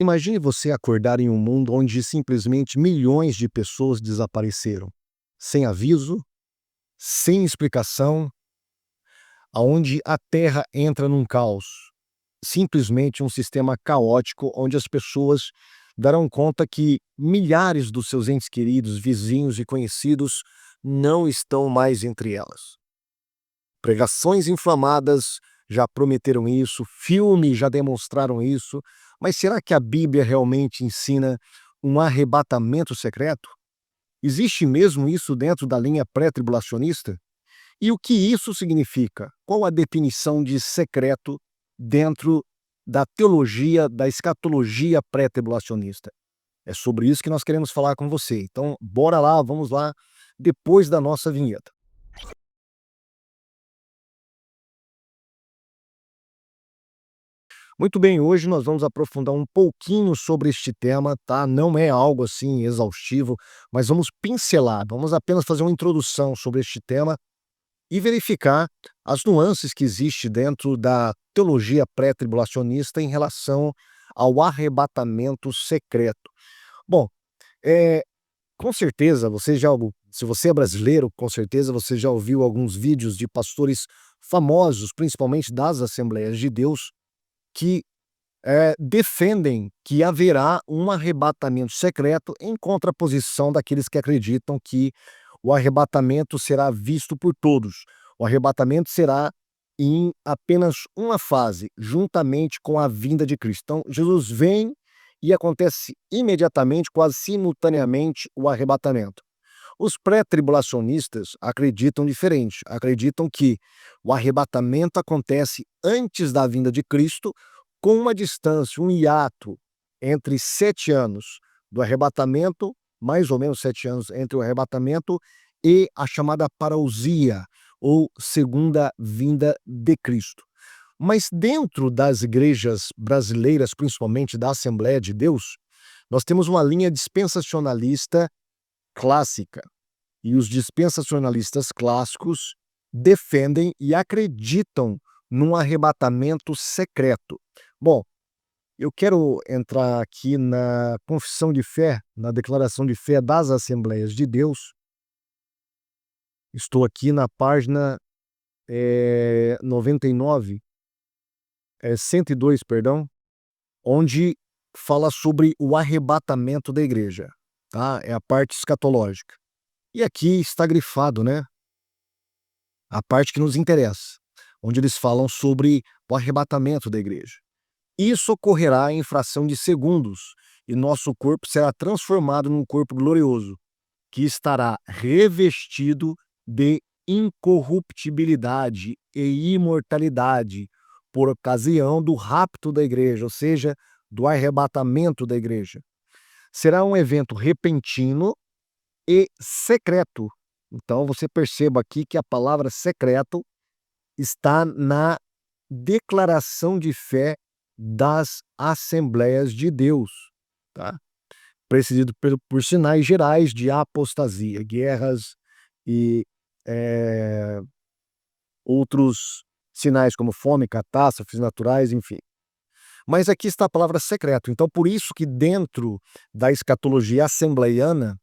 Imagine você acordar em um mundo onde simplesmente milhões de pessoas desapareceram, sem aviso, sem explicação, aonde a Terra entra num caos. Simplesmente um sistema caótico onde as pessoas darão conta que milhares dos seus entes queridos, vizinhos e conhecidos não estão mais entre elas. Pregações inflamadas já prometeram isso, filmes já demonstraram isso, mas será que a Bíblia realmente ensina um arrebatamento secreto? Existe mesmo isso dentro da linha pré-tribulacionista? E o que isso significa? Qual a definição de secreto dentro da teologia, da escatologia pré-tribulacionista? É sobre isso que nós queremos falar com você. Então, bora lá, vamos lá, depois da nossa vinheta. Muito bem, hoje nós vamos aprofundar um pouquinho sobre este tema, tá? Não é algo assim exaustivo, mas vamos pincelar, vamos apenas fazer uma introdução sobre este tema e verificar as nuances que existe dentro da teologia pré-tribulacionista em relação ao arrebatamento secreto. Bom, eh, com certeza você já se você é brasileiro, com certeza você já ouviu alguns vídeos de pastores famosos, principalmente das Assembleias de Deus, que defendem que haverá um arrebatamento secreto em contraposição daqueles que acreditam que o arrebatamento será visto por todos. O arrebatamento será em apenas uma fase, juntamente com a vinda de Cristo. Então, Jesus vem e acontece imediatamente, quase simultaneamente, o arrebatamento. Os pré-tribulacionistas acreditam diferente, acreditam que o arrebatamento acontece antes da vinda de Cristo, com uma distância, um hiato entre 7 anos do arrebatamento, mais ou menos 7 anos entre o arrebatamento e a chamada parousia, ou segunda vinda de Cristo. Mas dentro das igrejas brasileiras, principalmente da Assembleia de Deus, nós temos uma linha dispensacionalista clássica. E os dispensacionalistas clássicos defendem e acreditam num arrebatamento secreto. Bom, eu quero entrar aqui na confissão de fé, na declaração de fé das Assembleias de Deus. Estou aqui na página 99, 102, perdão, onde fala sobre o arrebatamento da igreja, tá? É a parte escatológica. E aqui está grifado, né, a parte que nos interessa, onde eles falam sobre o arrebatamento da igreja. Isso ocorrerá em fração de segundos, e nosso corpo será transformado num corpo glorioso, que estará revestido de incorruptibilidade e imortalidade por ocasião do rapto da igreja, ou seja, do arrebatamento da igreja. Será um evento repentino e secreto. Então você perceba aqui que a palavra secreto está na declaração de fé das Assembleias de Deus, tá? Precedido por sinais gerais de apostasia, guerras e eh, outros sinais como fome, catástrofes naturais, enfim. Mas aqui está a palavra secreto, então por isso que dentro da escatologia assembleiana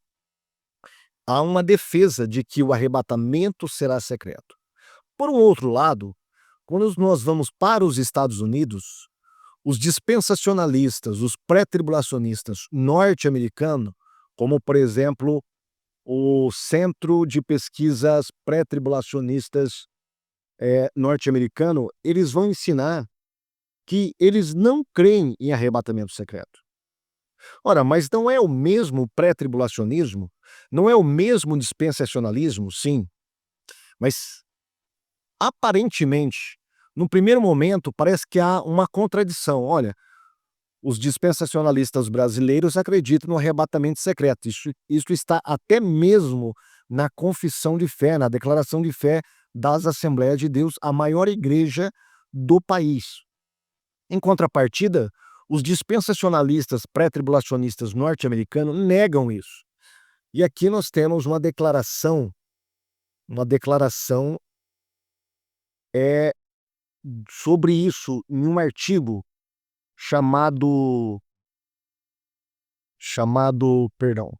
há uma defesa de que o arrebatamento será secreto. Por um outro lado, quando nós vamos para os Estados Unidos, os dispensacionalistas, os pré-tribulacionistas norte-americanos, como por exemplo o Centro de Pesquisas Pré-Tribulacionistas norte-americano, eles vão ensinar que eles não creem em arrebatamento secreto. Ora, mas não é o mesmo pré-tribulacionismo? Não é o mesmo dispensacionalismo? Sim, mas aparentemente, no primeiro momento, parece que há uma contradição. Olha, os dispensacionalistas brasileiros acreditam no arrebatamento secreto. Isso está até mesmo na confissão de fé, na declaração de fé das Assembleias de Deus, a maior igreja do país. Em contrapartida, os dispensacionalistas pré-tribulacionistas norte-americanos negam isso. E aqui nós temos uma declaração é sobre isso em um artigo chamado chamado, perdão,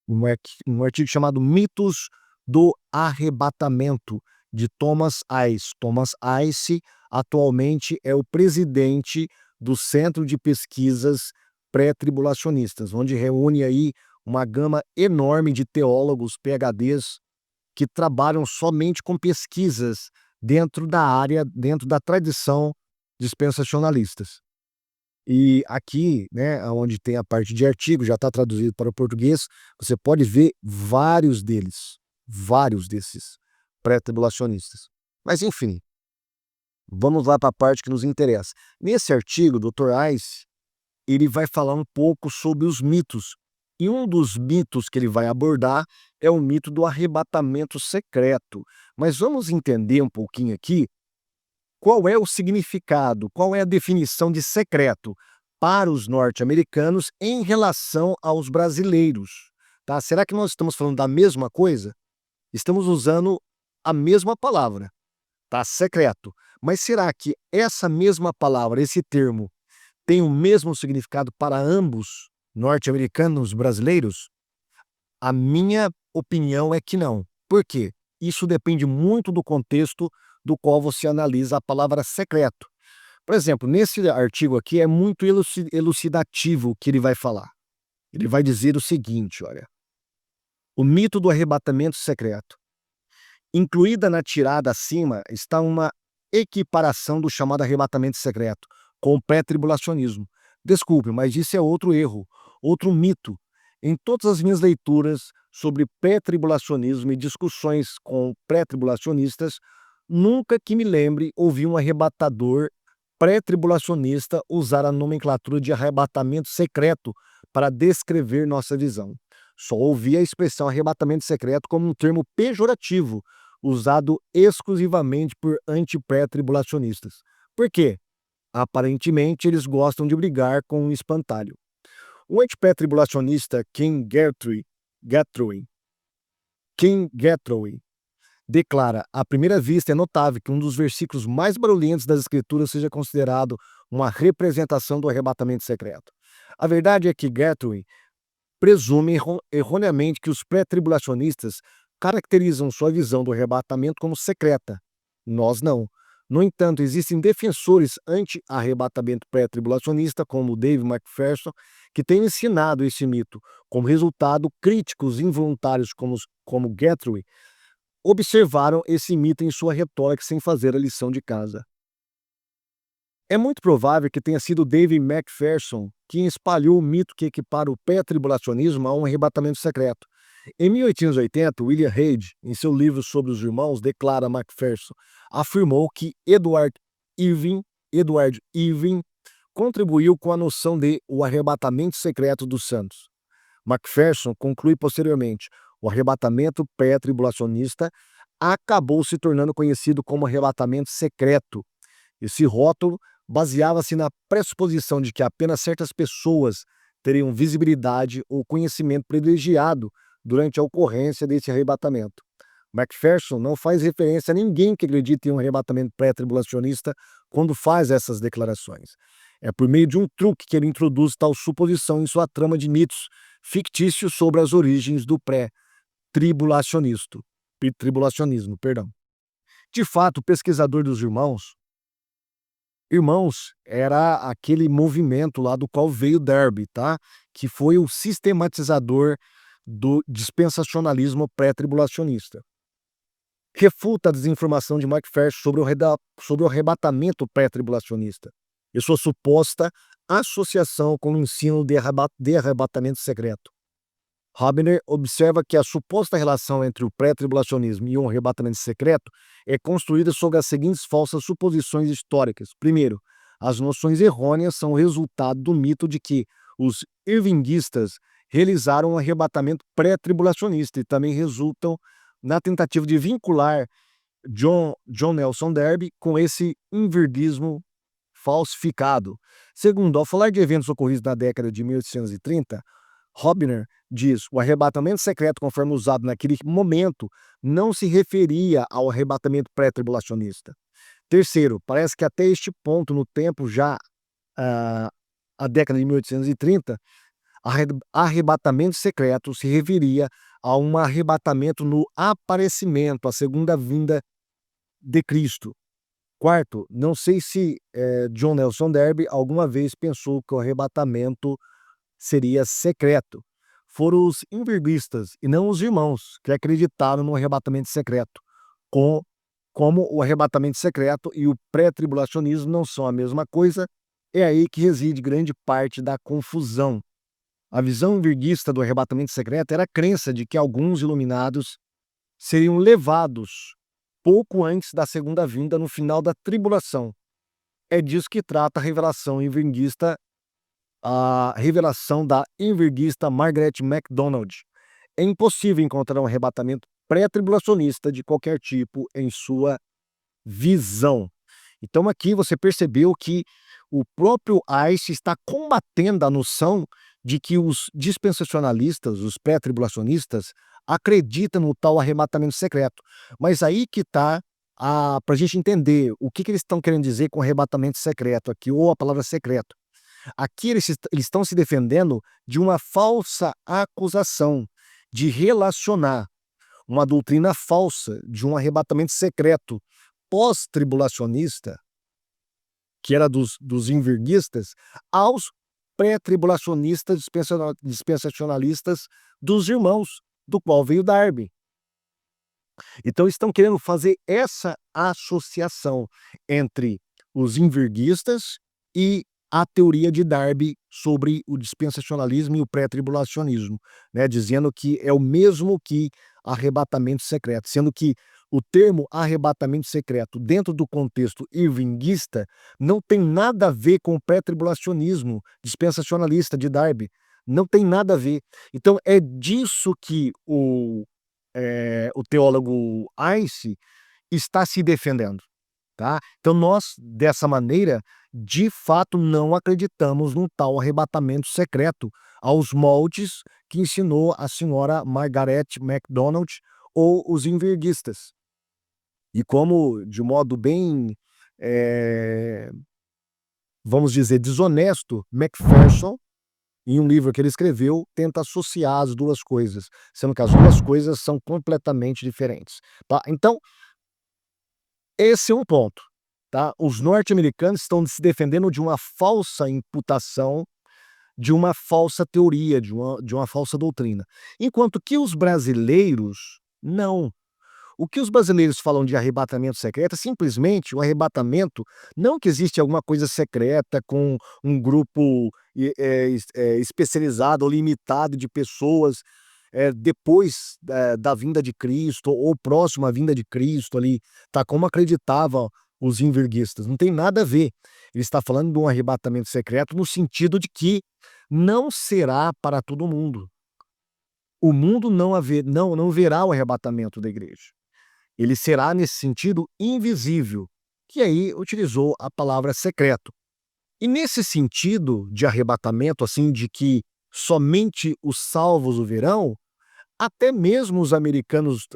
um artigo chamado Mitos do Arrebatamento, de Thomas Ice. Thomas Ice atualmente é o presidente do Centro de Pesquisas Pré-Tribulacionistas, onde reúne aí uma gama enorme de teólogos, PhDs, que trabalham somente com pesquisas dentro da área, dentro da tradição dispensacionalistas. E aqui, né, onde tem a parte de artigo, já está traduzido para o português, você pode ver vários desses pré-tribulacionistas. Mas enfim, vamos lá para a parte que nos interessa. Nesse artigo, Dr. Ice, ele vai falar um pouco sobre os mitos. E um dos mitos que ele vai abordar é o mito do arrebatamento secreto. Mas vamos entender um pouquinho aqui qual é o significado, qual é a definição de secreto para os norte-americanos em relação aos brasileiros, tá? Será que nós estamos falando da mesma coisa? Estamos usando a mesma palavra, tá? Secreto. Mas será que essa mesma palavra, esse termo, tem o mesmo significado para ambos, norte-americanos e brasileiros? A minha opinião é que não. Por quê? Isso depende muito do contexto do qual você analisa a palavra secreto. Por exemplo, nesse artigo aqui é muito elucidativo o que ele vai falar. Ele vai dizer o seguinte, olha: o mito do arrebatamento secreto. Incluída na tirada acima está uma equiparação do chamado arrebatamento secreto com o pré-tribulacionismo. Desculpe, mas isso é outro erro, outro mito. Em todas as minhas leituras sobre pré-tribulacionismo e discussões com pré-tribulacionistas, nunca que me lembre ouvi um arrebatador pré-tribulacionista usar a nomenclatura de arrebatamento secreto para descrever nossa visão. Só ouvi a expressão arrebatamento secreto como um termo pejorativo, usado exclusivamente por anti-pré-tribulacionistas. Por quê? Aparentemente, eles gostam de brigar com um espantalho. O anti-pré-tribulacionista King Guthrie declara: à primeira vista é notável que um dos versículos mais barulhentos das Escrituras seja considerado uma representação do arrebatamento secreto. A verdade é que Guthrie presume erroneamente que os pré-tribulacionistas caracterizam sua visão do arrebatamento como secreta. Nós não. No entanto, existem defensores anti-arrebatamento pré-tribulacionista, como Dave McPherson, que têm ensinado esse mito. Como resultado, críticos involuntários como Guthrie observaram esse mito em sua retórica sem fazer a lição de casa. É muito provável que tenha sido David McPherson quem espalhou o mito que equipara o pré-tribulacionismo a um arrebatamento secreto. Em 1880, William Reid, em seu livro sobre os irmãos, declara McPherson, afirmou que Edward Irving contribuiu com a noção de o arrebatamento secreto dos santos. McPherson conclui posteriormente: o arrebatamento pré-tribulacionista acabou se tornando conhecido como arrebatamento secreto. Esse rótulo baseava-se na pressuposição de que apenas certas pessoas teriam visibilidade ou conhecimento privilegiado durante a ocorrência desse arrebatamento. McPherson não faz referência a ninguém que acredite em um arrebatamento pré-tribulacionista quando faz essas declarações. É por meio de um truque que ele introduz tal suposição em sua trama de mitos fictícios sobre as origens do tribulacionismo. De fato, o pesquisador dos Irmãos era aquele movimento lá do qual veio Darby, tá? Que foi o sistematizador do dispensacionalismo pré-tribulacionista. Refuta a desinformação de McPherson sobre o arrebatamento pré-tribulacionista e sua suposta associação com o ensino de arrebatamento secreto. Robner observa que a suposta relação entre o pré-tribulacionismo e um arrebatamento secreto é construída sobre as seguintes falsas suposições históricas. Primeiro, as noções errôneas são o resultado do mito de que os irvinguistas realizaram um arrebatamento pré-tribulacionista e também resultam na tentativa de vincular John Nelson Darby com esse inverguismo falsificado. Segundo, ao falar de eventos ocorridos na década de 1830, Robner diz: o arrebatamento secreto, conforme usado naquele momento, não se referia ao arrebatamento pré-tribulacionista. Terceiro, parece que até este ponto no tempo já a década de 1830, arrebatamento secreto se referia a um arrebatamento no aparecimento, a segunda vinda de Cristo. Quarto, não sei se John Nelson Darby alguma vez pensou que o arrebatamento seria secreto. Foram os inverguistas e não os irmãos que acreditaram no arrebatamento secreto. Como o arrebatamento secreto e o pré-tribulacionismo não são a mesma coisa, é aí que reside grande parte da confusão. A visão virguista do arrebatamento secreto era a crença de que alguns iluminados seriam levados pouco antes da segunda vinda, no final da tribulação. É disso que trata a revelação da enverguista Margaret MacDonald. É impossível encontrar um arrebatamento pré-tribulacionista de qualquer tipo em sua visão. Então aqui você percebeu que o próprio Ice está combatendo a noção de que os dispensacionalistas, os pré-tribulacionistas, acreditam no tal arrebatamento secreto. Mas aí que está para a gente entender o que eles estão querendo dizer com arrebatamento secreto aqui, ou a palavra secreto. Aqui eles estão se defendendo de uma falsa acusação, de relacionar uma doutrina falsa de um arrebatamento secreto pós-tribulacionista, que era dos inverguistas, aos pré-tribulacionistas dispensacionalistas dos irmãos, do qual veio Darby. Então estão querendo fazer essa associação entre os inverguistas e a teoria de Darby sobre o dispensacionalismo e o pré-tribulacionismo, né, dizendo que é o mesmo que arrebatamento secreto, sendo que o termo arrebatamento secreto, dentro do contexto irvinguista, não tem nada a ver com o pré-tribulacionismo dispensacionalista de Darby, não tem nada a ver. Então é disso que o teólogo Ice está se defendendo. Tá? Então nós, dessa maneira, de fato não acreditamos no tal arrebatamento secreto aos moldes que ensinou a senhora Margaret MacDonald ou os inverguistas. E como, de modo bem, vamos dizer, desonesto, Macpherson, em um livro que ele escreveu, tenta associar as duas coisas, sendo que as duas coisas são completamente diferentes. Tá? Então, esse é um ponto. Tá? Os norte-americanos estão se defendendo de uma falsa imputação, de uma falsa teoria, de uma falsa doutrina. Enquanto que os brasileiros, não. O que os brasileiros falam de arrebatamento secreto é simplesmente o arrebatamento, não que existe alguma coisa secreta com um grupo especializado ou limitado de pessoas depois da vinda de Cristo ou próximo à vinda de Cristo ali, tá? Como acreditavam os inverguistas. Não tem nada a ver. Ele está falando de um arrebatamento secreto no sentido de que não será para todo mundo. O mundo não verá o arrebatamento da igreja. Ele será, nesse sentido, invisível, que aí utilizou a palavra secreto. E nesse sentido de arrebatamento, assim, de que somente os salvos o verão, até mesmo os americanos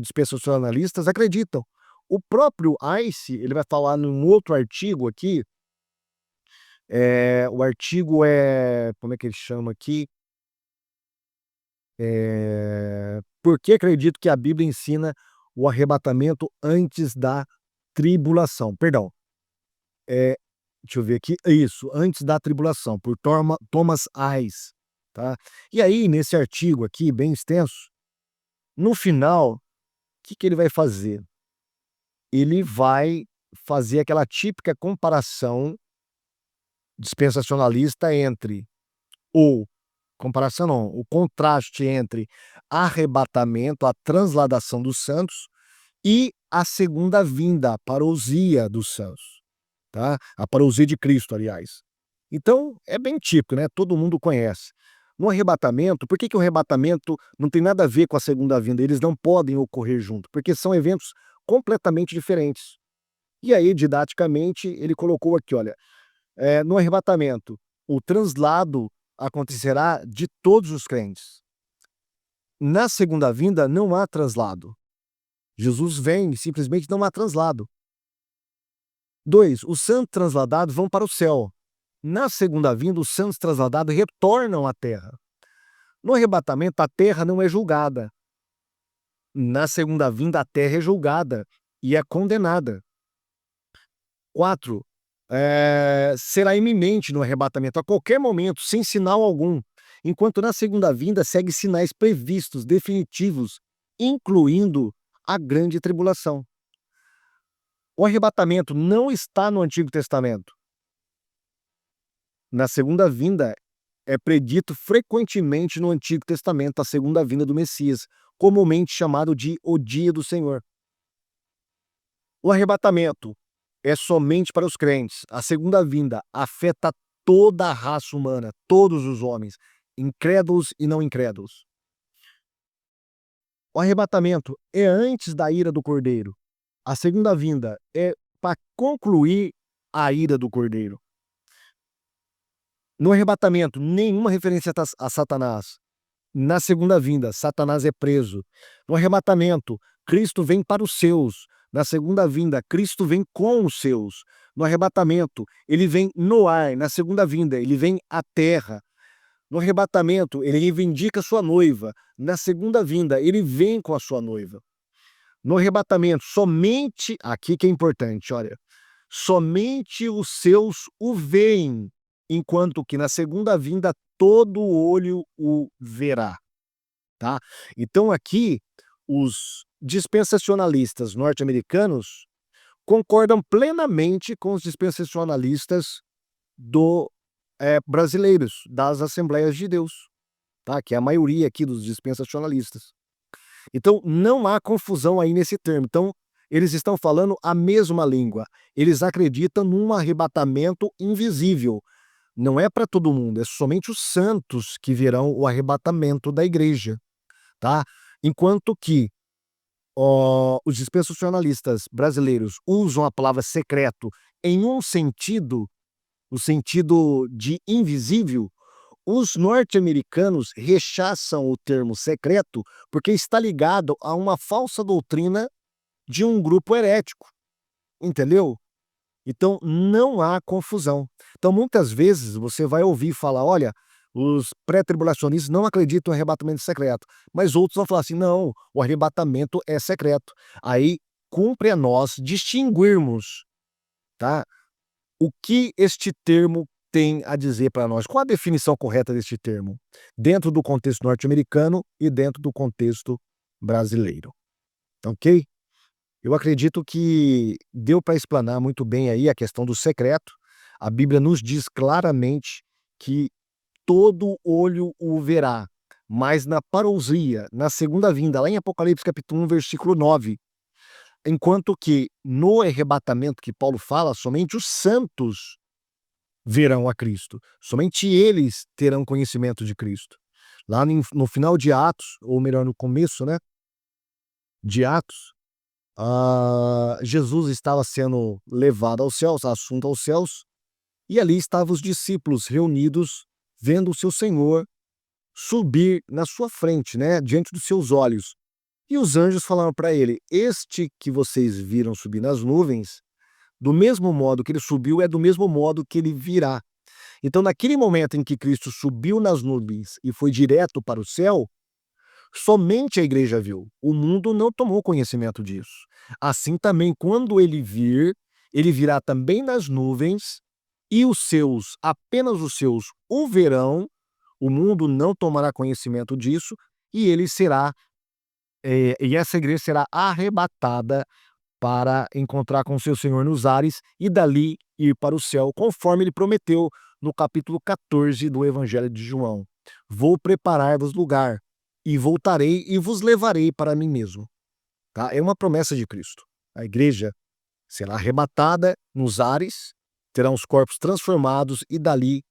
dispensacionalistas acreditam. O próprio Ice, ele vai falar num outro artigo aqui, o artigo como é que ele chama aqui? Por que acredito que a Bíblia ensina o arrebatamento antes da tribulação? Perdão. Deixa eu ver aqui. Isso, antes da tribulação, por Thomas Ice. Tá? E aí, nesse artigo aqui, bem extenso, no final, o que ele vai fazer? Ele vai fazer aquela típica comparação dispensacionalista entre o contraste entre arrebatamento, a transladação dos santos, e a segunda vinda, a parousia dos santos, tá? A parousia de Cristo, aliás. Então, é bem típico, né? Todo mundo conhece. No arrebatamento, por que o arrebatamento não tem nada a ver com a segunda vinda? Eles não podem ocorrer junto, porque são eventos completamente diferentes. E aí, didaticamente, ele colocou aqui, olha, no arrebatamento, o translado acontecerá de todos os crentes. Na segunda vinda, não há translado. Jesus vem e simplesmente não há translado. 2. Os santos transladados vão para o céu. Na segunda vinda, os santos trasladados retornam à terra. No arrebatamento, a terra não é julgada. Na segunda vinda, a terra é julgada e é condenada. 4. Será iminente no arrebatamento, a qualquer momento, sem sinal algum, enquanto na segunda vinda segue sinais previstos, definitivos, incluindo a grande tribulação. O arrebatamento não está no Antigo Testamento. Na segunda vinda, é predito frequentemente no Antigo Testamento a segunda vinda do Messias, comumente chamado de o Dia do Senhor. O arrebatamento é somente para os crentes. A segunda vinda afeta toda a raça humana, todos os homens, incrédulos e não incrédulos. O arrebatamento é antes da ira do Cordeiro. A segunda vinda é para concluir a ira do Cordeiro. No arrebatamento, nenhuma referência a Satanás. Na segunda vinda, Satanás é preso. No arrebatamento, Cristo vem para os seus. Na segunda vinda, Cristo vem com os seus. No arrebatamento, ele vem no ar. Na segunda vinda, ele vem à terra. No arrebatamento, ele reivindica sua noiva. Na segunda vinda, ele vem com a sua noiva. No arrebatamento, somente, aqui que é importante, olha, somente os seus o veem, enquanto que na segunda vinda todo olho o verá, tá? Então aqui os dispensacionalistas norte-americanos concordam plenamente com os dispensacionalistas brasileiros, das Assembleias de Deus, tá? Que é a maioria aqui dos dispensacionalistas. Então não há confusão aí nesse termo. Então eles estão falando a mesma língua. Eles acreditam num arrebatamento invisível. Não é para todo mundo, é somente os santos que verão o arrebatamento da igreja, tá? Enquanto que os dispensacionalistas brasileiros usam a palavra secreto em um sentido, o sentido de invisível, os norte-americanos rechaçam o termo secreto porque está ligado a uma falsa doutrina de um grupo herético, entendeu? Então não há confusão. Então muitas vezes você vai ouvir falar, olha, os pré-tribulacionistas não acreditam no arrebatamento secreto, mas outros vão falar assim, não, o arrebatamento é secreto. Aí cumpre a nós distinguirmos, tá? O que este termo tem a dizer para nós? Qual a definição correta deste termo? Dentro do contexto norte-americano e dentro do contexto brasileiro. Ok? Eu acredito que deu para explanar muito bem aí a questão do secreto. A Bíblia nos diz claramente que todo olho o verá, mas na parousia, na segunda vinda, lá em Apocalipse capítulo 1, versículo 9, enquanto que no arrebatamento que Paulo fala, somente os santos verão a Cristo, somente eles terão conhecimento de Cristo. Lá no final de Atos, ou melhor, no começo, né, de Atos, Jesus estava sendo levado aos céus, assunto aos céus, e ali estavam os discípulos reunidos, vendo o seu Senhor subir na sua frente, né, diante dos seus olhos. E os anjos falaram para ele: este que vocês viram subir nas nuvens, do mesmo modo que ele subiu, é do mesmo modo que ele virá. Então, naquele momento em que Cristo subiu nas nuvens e foi direto para o céu, somente a igreja viu. O mundo não tomou conhecimento disso. Assim também, quando ele vir, ele virá também nas nuvens, e os seus, apenas os seus, o verão. O mundo não tomará conhecimento disso, e ele será, e essa igreja será arrebatada para encontrar com seu Senhor nos ares e dali ir para o céu, conforme ele prometeu no capítulo 14 do Evangelho de João. Vou preparar-vos lugar, e voltarei e vos levarei para mim mesmo. Tá? É uma promessa de Cristo. A igreja será arrebatada nos ares, terá os corpos transformados e dali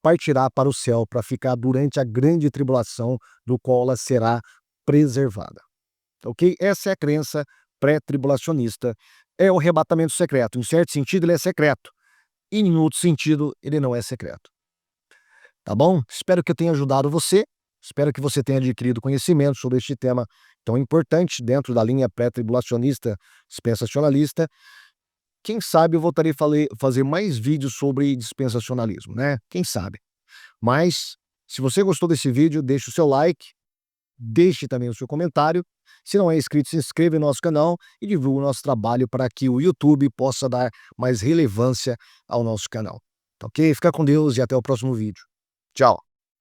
partirá para o céu para ficar durante a grande tribulação, do qual ela será preservada. Ok? Essa é a crença pré-tribulacionista. É o arrebatamento secreto. Em certo sentido, ele é secreto. E em outro sentido, ele não é secreto. Tá bom? Espero que eu tenha ajudado você. Espero que você tenha adquirido conhecimento sobre este tema tão importante dentro da linha pré-tribulacionista dispensacionalista. quem sabe eu voltarei a fazer mais vídeos sobre dispensacionalismo, né? Quem sabe. Mas, se você gostou desse vídeo, deixe o seu like, deixe também o seu comentário. Se não é inscrito, se inscreva no nosso canal e divulgue o nosso trabalho para que o YouTube possa dar mais relevância ao nosso canal. Tá ok? Fica com Deus e até o próximo vídeo. Tchau!